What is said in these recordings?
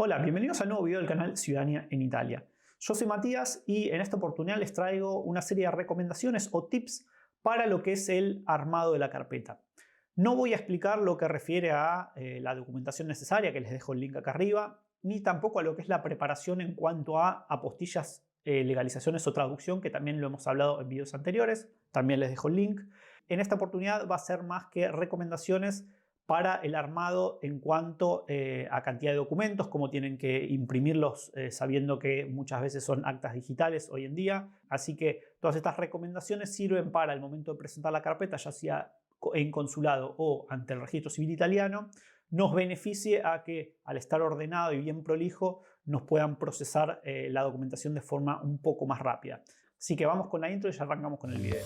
Hola, bienvenidos al nuevo video del canal Ciudadanía en Italia. Yo soy Matías y en esta oportunidad les traigo una serie de recomendaciones o tips para lo que es el armado de la carpeta. No voy a explicar lo que refiere a la documentación necesaria, que les dejo el link acá arriba, ni tampoco a lo que es la preparación en cuanto a apostillas, legalizaciones o traducción, que también lo hemos hablado en videos anteriores, también les dejo el link. En esta oportunidad va a ser más que recomendaciones para el armado en cuanto a cantidad de documentos, cómo tienen que imprimirlos, sabiendo que muchas veces son actas digitales hoy en día. Así que todas estas recomendaciones sirven para el momento de presentar la carpeta, ya sea en consulado o ante el registro civil italiano, nos beneficie a que al estar ordenado y bien prolijo nos puedan procesar la documentación de forma un poco más rápida. Así que vamos con la intro y ya arrancamos con el video.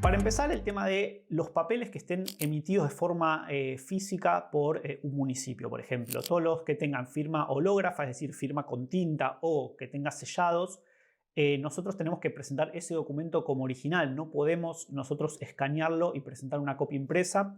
Para empezar, el tema de los papeles que estén emitidos de forma física por un municipio, por ejemplo. Todos los que tengan firma hológrafa, es decir, firma con tinta o que tenga sellados, nosotros tenemos que presentar ese documento como original. No podemos nosotros escanearlo y presentar una copia impresa.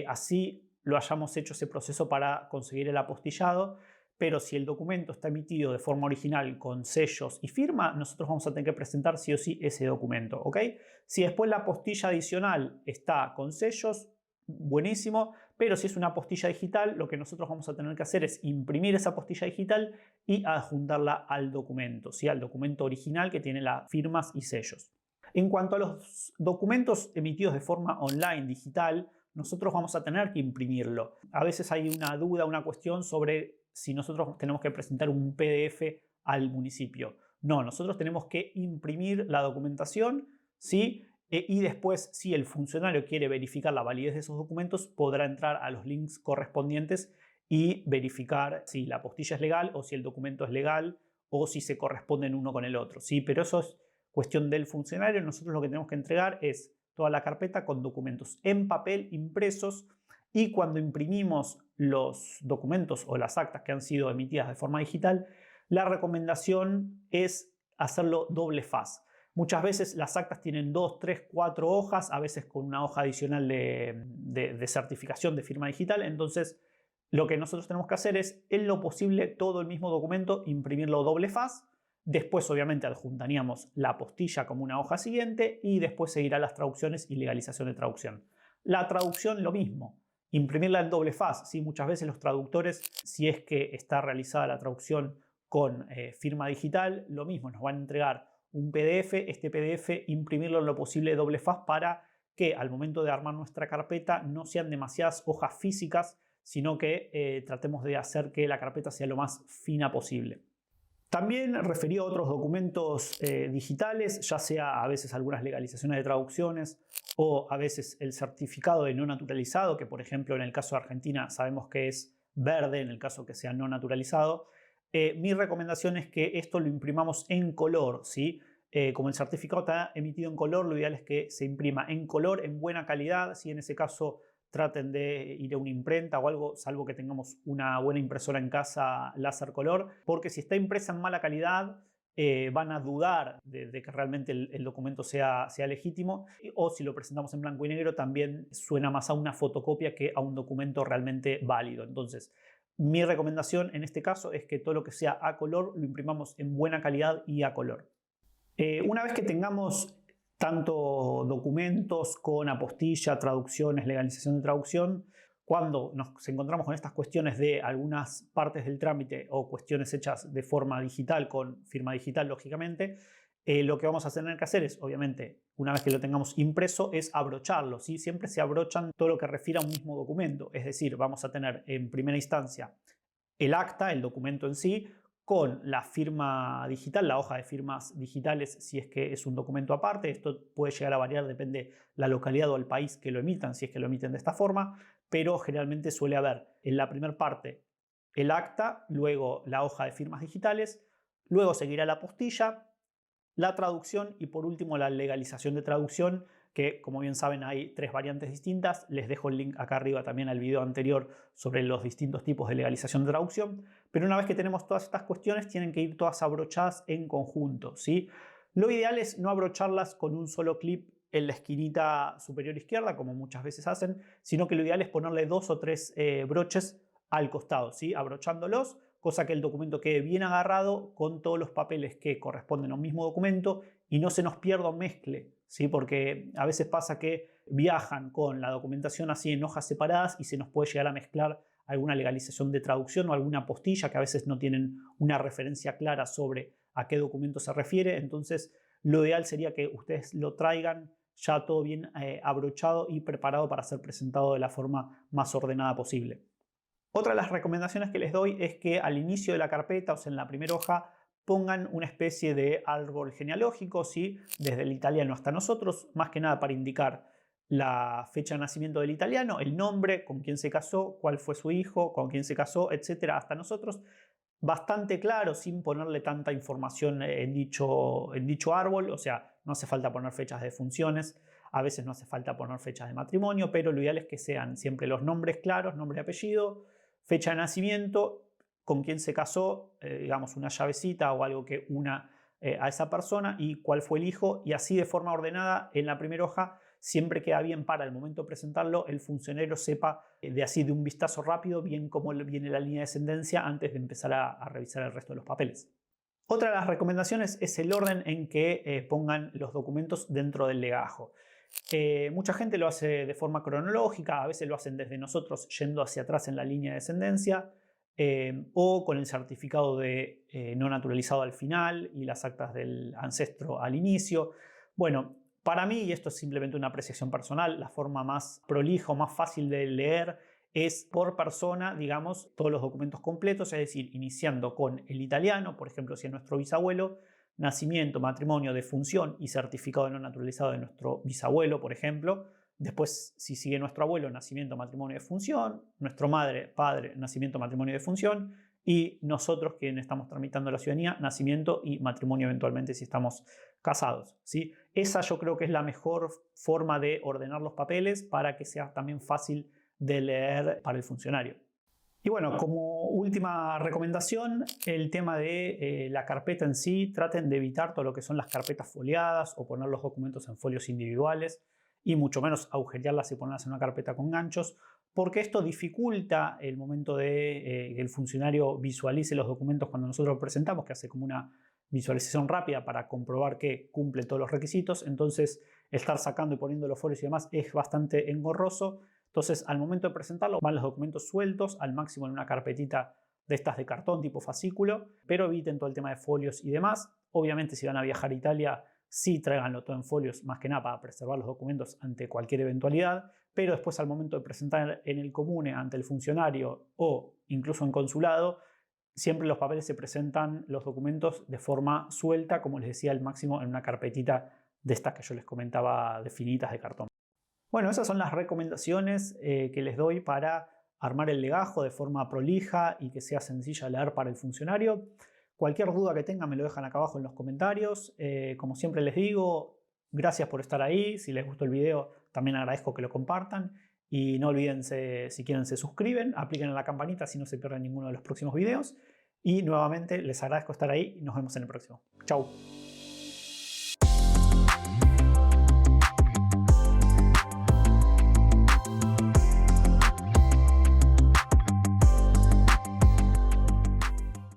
Así lo hayamos hecho ese proceso para conseguir el apostillado. Pero si el documento está emitido de forma original con sellos y firma, nosotros vamos a tener que presentar sí o sí ese documento, ¿ok? Si después la apostilla adicional está con sellos, buenísimo, pero si es una apostilla digital, lo que nosotros vamos a tener que hacer es imprimir esa apostilla digital y adjuntarla al documento, ¿sí? Al documento original que tiene las firmas y sellos. En cuanto a los documentos emitidos de forma online, digital, nosotros vamos a tener que imprimirlo. A veces hay una duda, una cuestión sobre si nosotros tenemos que presentar un PDF al municipio. No, nosotros tenemos que imprimir la documentación, ¿sí? Y después, si el funcionario quiere verificar la validez de esos documentos, podrá entrar a los links correspondientes y verificar si la apostilla es legal o si el documento es legal o si se corresponden uno con el otro, ¿sí? Pero eso es cuestión del funcionario. Nosotros lo que tenemos que entregar es toda la carpeta con documentos en papel impresos, y cuando imprimimos los documentos o las actas que han sido emitidas de forma digital, la recomendación es hacerlo doble faz. Muchas veces las actas tienen 2, 3, 4 hojas, a veces con una hoja adicional de certificación de firma digital. Entonces, lo que nosotros tenemos que hacer es, en lo posible, todo el mismo documento, imprimirlo doble faz. Después, obviamente, adjuntaríamos la apostilla como una hoja siguiente y después seguirá las traducciones y legalización de traducción. La traducción, lo mismo. Imprimirla en doble faz, ¿sí? Muchas veces los traductores, si es que está realizada la traducción con firma digital, lo mismo, nos van a entregar un PDF, este PDF imprimirlo en lo posible de doble faz para que al momento de armar nuestra carpeta no sean demasiadas hojas físicas, sino que tratemos de hacer que la carpeta sea lo más fina posible. También referido a otros documentos digitales, ya sea a veces algunas legalizaciones de traducciones o a veces el certificado de no naturalizado, que por ejemplo en el caso de Argentina sabemos que es verde en el caso que sea no naturalizado. Mi recomendación es que esto lo imprimamos en color, ¿sí? Como el certificado está emitido en color, lo ideal es que se imprima en color, en buena calidad, ¿sí? En ese caso traten de ir a una imprenta o algo, salvo que tengamos una buena impresora en casa láser color, porque si está impresa en mala calidad van a dudar de que realmente el documento sea legítimo, o si lo presentamos en blanco y negro también suena más a una fotocopia que a un documento realmente válido. Entonces, mi recomendación en este caso es que todo lo que sea a color lo imprimamos en buena calidad y a color. Una vez que tengamos tanto documentos con apostilla, traducciones, legalización de traducción, cuando nos encontramos con estas cuestiones de algunas partes del trámite o cuestiones hechas de forma digital, con firma digital lógicamente, lo que vamos a tener que hacer es, obviamente, una vez que lo tengamos impreso, es abrocharlo, ¿sí? Siempre se abrochan todo lo que refiere a un mismo documento, es decir, vamos a tener en primera instancia el acta, el documento en sí, con la firma digital, la hoja de firmas digitales, si es que es un documento aparte. Esto puede llegar a variar, depende la localidad o el país que lo emitan, si es que lo emiten de esta forma, pero generalmente suele haber en la primera parte el acta, luego la hoja de firmas digitales, luego seguirá la apostilla, la traducción y por último la legalización de traducción, que como bien saben hay 3 variantes distintas. Les dejo el link acá arriba también al video anterior sobre los distintos tipos de legalización de traducción. Pero una vez que tenemos todas estas cuestiones tienen que ir todas abrochadas en conjunto, ¿sí? Lo ideal es no abrocharlas con un solo clip en la esquinita superior izquierda, como muchas veces hacen, sino que lo ideal es ponerle 2 o 3 broches al costado, ¿sí? Abrochándolos, cosa que el documento quede bien agarrado con todos los papeles que corresponden a un mismo documento y no se nos pierda o mezcle, ¿sí? Porque a veces pasa que viajan con la documentación así en hojas separadas y se nos puede llegar a mezclar alguna legalización de traducción o alguna apostilla que a veces no tienen una referencia clara sobre a qué documento se refiere. Entonces, lo ideal sería que ustedes lo traigan ya todo bien abrochado y preparado para ser presentado de la forma más ordenada posible. Otra de las recomendaciones que les doy es que al inicio de la carpeta, o sea, en la primera hoja, pongan una especie de árbol genealógico, ¿sí? Desde el italiano hasta nosotros, más que nada para indicar la fecha de nacimiento del italiano, el nombre, con quién se casó, cuál fue su hijo, con quién se casó, etcétera, hasta nosotros. Bastante claro, sin ponerle tanta información en dicho árbol, o sea, no hace falta poner fechas de defunciones, a veces no hace falta poner fechas de matrimonio, pero lo ideal es que sean siempre los nombres claros, nombre y apellido, fecha de nacimiento, con quién se casó, digamos una llavecita o algo que una a esa persona y cuál fue el hijo, y así de forma ordenada en la primera hoja siempre queda bien para el momento de presentarlo el funcionario sepa de un vistazo rápido bien cómo viene la línea de descendencia antes de empezar a revisar el resto de los papeles. Otra de las recomendaciones es el orden en que pongan los documentos dentro del legajo. Mucha gente lo hace de forma cronológica, a veces lo hacen desde nosotros yendo hacia atrás en la línea de descendencia, o con el certificado de no naturalizado al final y las actas del ancestro al inicio. Bueno, para mí, y esto es simplemente una apreciación personal, la forma más prolija o más fácil de leer es por persona, digamos, todos los documentos completos, es decir, iniciando con el italiano, por ejemplo, si es nuestro bisabuelo, nacimiento, matrimonio, defunción y certificado de no naturalizado de nuestro bisabuelo, por ejemplo. Después, si sigue nuestro abuelo, nacimiento, matrimonio, defunción, nuestro madre, padre, nacimiento, matrimonio, defunción, y nosotros quienes estamos tramitando la ciudadanía, nacimiento y matrimonio eventualmente si estamos casados, ¿sí? Esa yo creo que es la mejor forma de ordenar los papeles para que sea también fácil de leer para el funcionario. Y bueno, como última recomendación, el tema de la carpeta en sí, traten de evitar todo lo que son las carpetas foliadas o poner los documentos en folios individuales y mucho menos agujerearlas y ponerlas en una carpeta con ganchos, porque esto dificulta el momento de que el funcionario visualice los documentos cuando nosotros los presentamos, que hace como una visualización rápida para comprobar que cumple todos los requisitos. Entonces, estar sacando y poniendo los folios y demás es bastante engorroso. Entonces, al momento de presentarlo, van los documentos sueltos, al máximo en una carpetita de estas de cartón tipo fascículo, pero eviten todo el tema de folios y demás. Obviamente, si van a viajar a Italia, sí tráiganlo todo en folios, más que nada para preservar los documentos ante cualquier eventualidad, pero después al momento de presentar en el comune ante el funcionario o incluso en consulado, siempre los papeles se presentan los documentos de forma suelta, como les decía, al máximo en una carpetita de estas que yo les comentaba de finitas de cartón. Bueno, esas son las recomendaciones que les doy para armar el legajo de forma prolija y que sea sencilla de leer para el funcionario. Cualquier duda que tengan me lo dejan acá abajo en los comentarios. Como siempre les digo, gracias por estar ahí. Si les gustó el video, también agradezco que lo compartan. Y no olviden, si quieren, se suscriben, apliquen a la campanita así no se pierden ninguno de los próximos videos. Y nuevamente les agradezco estar ahí y nos vemos en el próximo. Chau.